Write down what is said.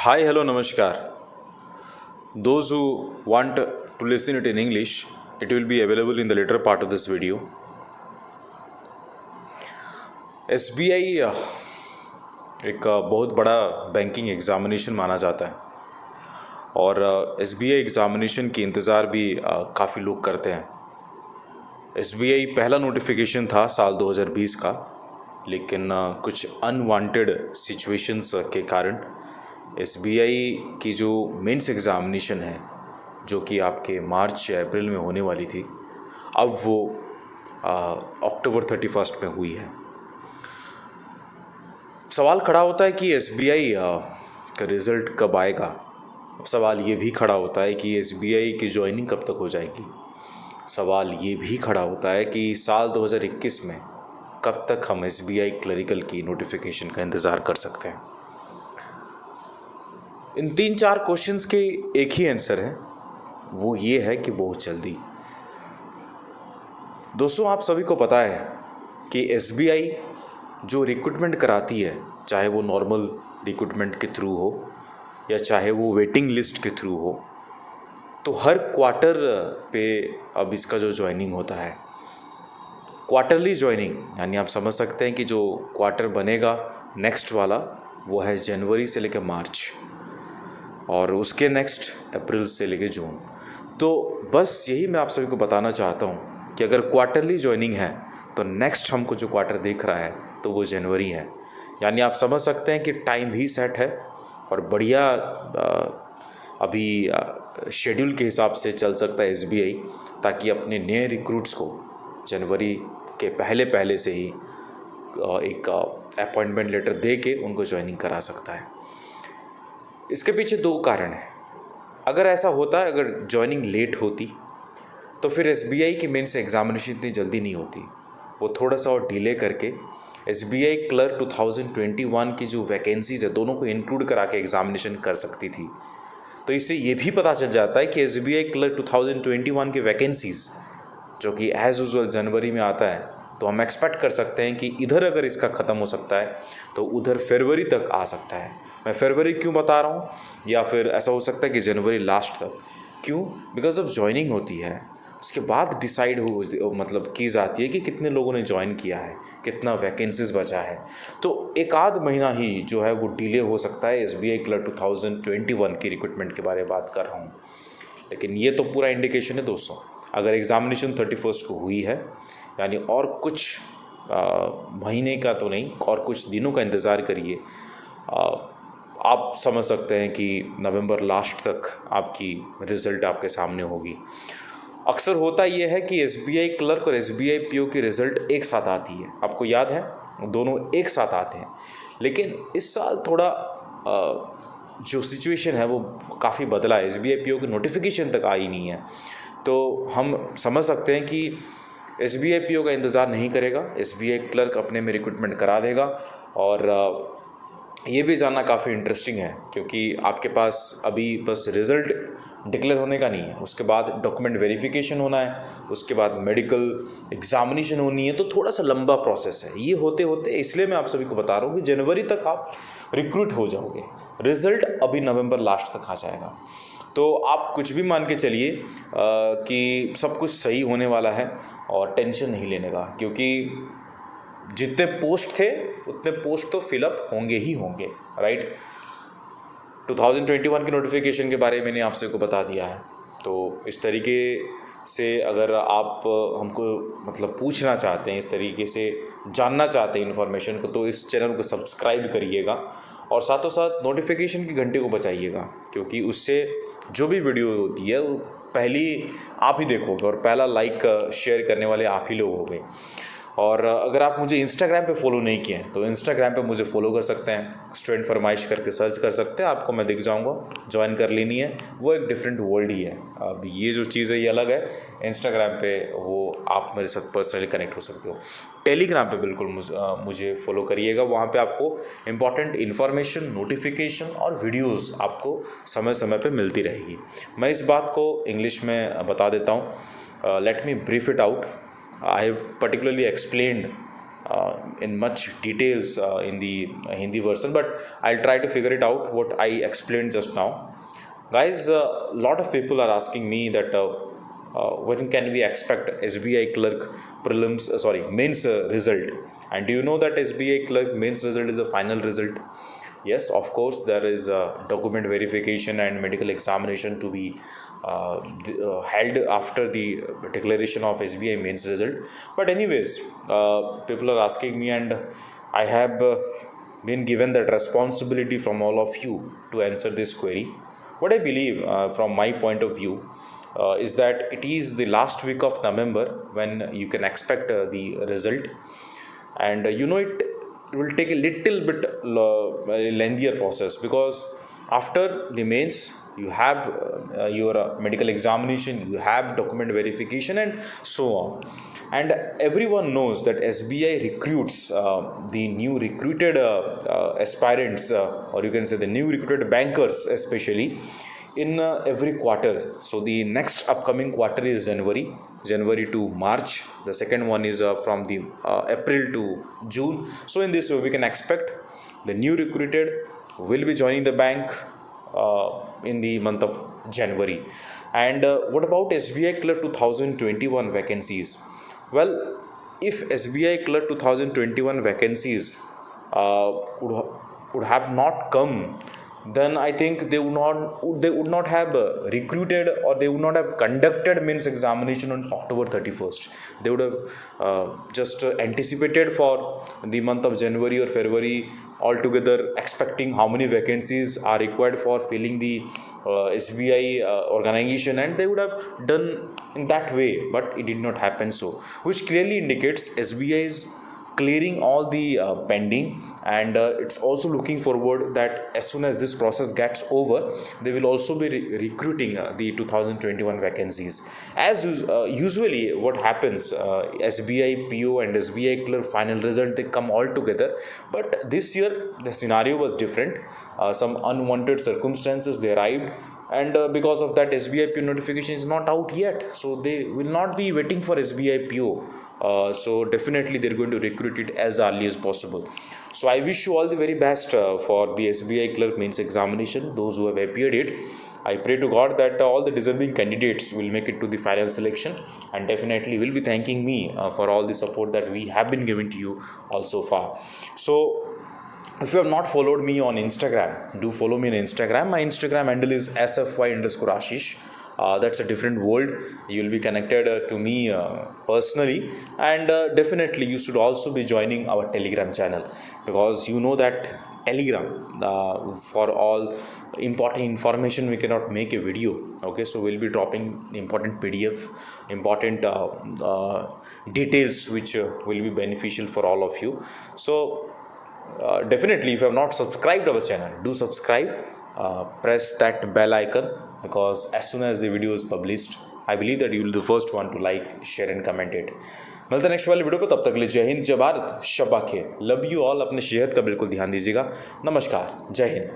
Hi, hello, namaskar. Those who want to listen it in English, it will be available in the later part of this video. SBI एक बहुत बड़ा banking examination माना जाता है और SBI examination की इंतज़ार भी काफ़ी लोग करते हैं। SBI पहला नोटिफिकेशन था साल 2020 का, लेकिन कुछ अनवांटेड सिचुएशंस के कारण SBI की जो मेंस एग्ज़ामिनेशन है, जो कि आपके मार्च या अप्रैल में होने वाली थी, अब वो अक्टूबर 31 में हुई है। सवाल खड़ा होता है कि SBI का रिज़ल्ट कब आएगा। अब सवाल ये भी खड़ा होता है कि SBI की ज्वाइनिंग कब तक हो जाएगी। सवाल ये भी खड़ा होता है कि साल 2021 में कब तक हम SBI क्लरिकल की नोटिफिकेशन का इंतज़ार कर सकते हैं। इन 3-4 क्वेश्चंस के एक ही आंसर है, वो ये है कि बहुत जल्दी। दोस्तों, आप सभी को पता है कि SBI जो रिक्रूटमेंट कराती है, चाहे वो नॉर्मल रिक्रूटमेंट के थ्रू हो या चाहे वो वेटिंग लिस्ट के थ्रू हो, तो हर क्वार्टर पे अब इसका जो ज्वाइनिंग होता है, क्वार्टरली ज्वाइनिंग, यानी आप समझ सकते हैं कि जो क्वार्टर बनेगा नेक्स्ट वाला, वो है जनवरी से लेकर मार्च और उसके नेक्स्ट अप्रैल से लेकर जून। तो बस यही मैं आप सभी को बताना चाहता हूँ कि अगर क्वार्टरली ज्वाइनिंग है तो नेक्स्ट हमको जो क्वार्टर दिख रहा है तो वो जनवरी है। यानी आप समझ सकते हैं कि टाइम भी सेट है और बढ़िया अभी शेड्यूल के हिसाब से चल सकता है SBI, ताकि अपने नए रिक्रूट्स को जनवरी के पहले से ही एक अपॉइंटमेंट लेटर दे के उनको ज्वाइनिंग करा सकता है। इसके पीछे 2 कारण हैं। अगर ऐसा होता है, अगर ज्वाइनिंग लेट होती तो फिर SBI की मेंस एग्ज़ामिनेशन इतनी जल्दी नहीं होती, वो थोड़ा सा और डिले करके SBI क्लर्क 2021 की जो वैकेंसीज़ है, दोनों को इंक्लूड करा के एग्ज़ामिनेशन कर सकती थी। तो इससे ये भी पता चल जाता है कि SBI क्लर्क 2021 की वैकेंसीज़ जो कि एज़ यूजुअल जनवरी में आता है, तो हम एक्सपेक्ट कर सकते हैं कि इधर अगर इसका ख़त्म हो सकता है तो उधर फरवरी तक आ सकता है। मैं फरवरी क्यों बता रहा हूँ, या फिर ऐसा हो सकता है कि जनवरी लास्ट तक। क्यों? बिकॉज अब ज्वाइनिंग होती है, उसके बाद डिसाइड मतलब की जाती है कि कितने लोगों ने ज्वाइन किया है, कितना वैकेंसीज बचा है। तो एक आध महीना ही जो है वो डिले हो सकता है। SBI क्लर्क 2021 की रिक्रूटमेंट के बारे में बात कर रहा हूँ, लेकिन ये तो पूरा इंडिकेशन है दोस्तों। अगर एग्ज़ामिनेशन 31 को हुई है, यानी और कुछ महीने का तो नहीं, और कुछ दिनों का इंतज़ार करिए। आप समझ सकते हैं कि नवंबर लास्ट तक आपकी रिज़ल्ट आपके सामने होगी। अक्सर होता ये है कि SBI क्लर्क और SBI PO की रिज़ल्ट एक साथ आती है। आपको याद है, दोनों एक साथ आते हैं। लेकिन इस साल थोड़ा जो सिचुएशन है वो काफ़ी बदला है। SBI PO की नोटिफिकेशन तक आई नहीं है, तो हम समझ सकते हैं कि SBI PO का इंतज़ार नहीं करेगा, SBI क्लर्क अपने में रिक्रूटमेंट करा देगा। और ये भी जानना काफ़ी इंटरेस्टिंग है, क्योंकि आपके पास अभी बस रिज़ल्ट डिक्लेयर होने का नहीं है, उसके बाद डॉक्यूमेंट वेरिफिकेशन होना है, उसके बाद मेडिकल एग्ज़ामिनेशन होनी है, तो थोड़ा सा लंबा प्रोसेस है। ये होते होते इसलिए मैं आप सभी को बता रहा हूँ कि जनवरी तक आप रिक्रूट हो जाओगे, रिज़ल्ट अभी नवंबर लास्ट तक आ जाएगा। तो आप कुछ भी मान के चलिए कि सब कुछ सही होने वाला है और टेंशन नहीं लेने का, क्योंकि जितने पोस्ट थे उतने पोस्ट तो फिलअप होंगे ही होंगे, राइट। 2021 की नोटिफिकेशन के बारे में मैंने आपसे को बता दिया है। तो इस तरीके से अगर आप हमको मतलब पूछना चाहते हैं, इस तरीके से जानना चाहते हैं इन्फॉर्मेशन को, तो इस चैनल को सब्सक्राइब करिएगा और साथों साथ नोटिफिकेशन की घंटे को बचाइएगा, क्योंकि उससे जो भी वीडियो होती है वो पहली आप ही देखोगे और पहला लाइक शेयर करने वाले आप ही लोग होंगे। और अगर आप मुझे इंस्टाग्राम पे फॉलो नहीं किए हैं तो इंस्टाग्राम पे मुझे फॉलो कर सकते हैं, स्टूडेंट फरमाइश करके सर्च कर सकते हैं, आपको मैं दिख जाऊंगा। ज्वाइन कर लेनी है, वो एक डिफरेंट वर्ल्ड ही है। अब ये जो चीज़ है ये अलग है। इंस्टाग्राम पे वो आप मेरे साथ पर्सनली कनेक्ट हो सकते हो। टेलीग्राम पे बिल्कुल मुझे फॉलो करिएगा, वहाँ पे आपको इंपॉर्टेंट इन्फॉर्मेशन, नोटिफिकेशन और वीडियोज़ आपको समय समय पर मिलती रहेगी। मैं इस बात को इंग्लिश में बता देता हूँ। Let me brief it out. I have particularly explained in much details in the Hindi version, but I'll try to figure it out what I explained just now. Guys, a lot of people are asking me that when can we expect SBI clerk prelims, mains result? And do you know that SBI clerk mains result is a final result? Yes, of course, there is a document verification and medical examination to be held after the declaration of SBI mains result. But anyways, people are asking me, and I have been given that responsibility from all of you to answer this query. What I believe, from my point of view, is that it is the last week of November when you can expect the result, and it will take a little bit lengthier process, because after the mains you have your medical examination, you have document verification, and so on. And everyone knows that SBI recruits the new recruited aspirants, or you can say the new recruited bankers especially, in every quarter. So the next upcoming quarter is January to March. The second one is from the April to June. So in this way we can expect the new recruited will be joining the bank in the month of January. And what about SBI Clerk 2021 vacancies? Well, if SBI Clerk 2021 vacancies would have not come, then I think they would not have recruited, or they would not have conducted mains examination on October 31st. They would have just anticipated for the month of January or February altogether, expecting how many vacancies are required for filling the SBI organization, and they would have done in that way, but it did not happen so, which clearly indicates SBI is clearing all the pending, and it's also looking forward that as soon as this process gets over, they will also be recruiting the 2021 vacancies. As usually what happens, SBI PO and SBI clerk final result, they come all together, but this year the scenario was different. Some unwanted circumstances, they arrived, and because of that SBI PO notification is not out yet, so they will not be waiting for SBI PO. So definitely they're going to recruit it as early as possible. So I wish you all the very best for the SBI clerk mains examination, those who have appeared it. I pray to God that all the deserving candidates will make it to the final selection, and definitely will be thanking me for all the support that we have been giving to you all so far. So if you have not followed me on Instagram, do follow me on Instagram. My Instagram handle is sfy_ashish. That's a different world. You will be connected to me personally, and definitely you should also be joining our Telegram channel, because you know that Telegram, for all important information we cannot make a video. Okay, so we'll be dropping important PDF, important details which will be beneficial for all of you. So definitely, if you have not subscribed our channel, do subscribe. Press that bell icon, because as soon as the video is published, I believe that you will be the first one to like, share and comment it. मिलते हैं next वाले video पर, तब तक के लिए जय हिंद, जय भारत, शब्बा खेर, लव यू ऑल. अपने सेहत का बिल्कुल ध्यान दीजिएगा. नमस्कार, जय हिंद.